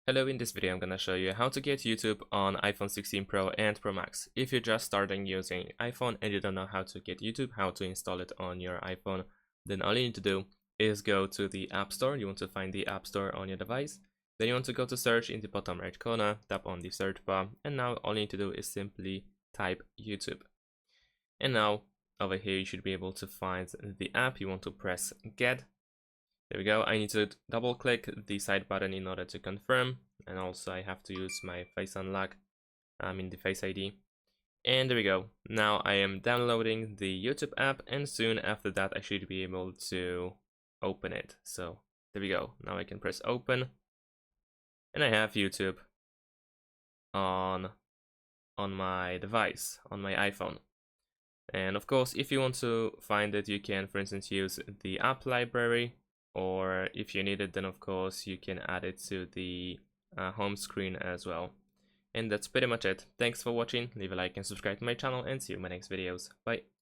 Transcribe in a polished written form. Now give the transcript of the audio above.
Hello, in this video I'm gonna show you how to get YouTube on iPhone 16 Pro and Pro Max. If you're just starting using iPhone and you don't know how to get YouTube, how to install it on your iPhone, then all you need to do is go to the App Store. You want to find the App Store on your device. Then you want to go to search in the bottom right corner, tap on the search bar, and now all you need to do is simply type YouTube. And now over here you should be able to find the app. You want to press get. There we go. I need to double click the side button in order to confirm, and also I have to use my face unlock, the Face ID. And there we go. Now I am downloading the YouTube app, and soon after that I should be able to open it. So there we go. Now I can press open, and I have YouTube on my device, on my iPhone. And of course, if you want to find it, you can, for instance, use the app library. Or if you need it, then of course you can add it to the home screen as well. And that's pretty much it. Thanks for watching. Leave a like and subscribe to my channel, and see you in my next videos. Bye.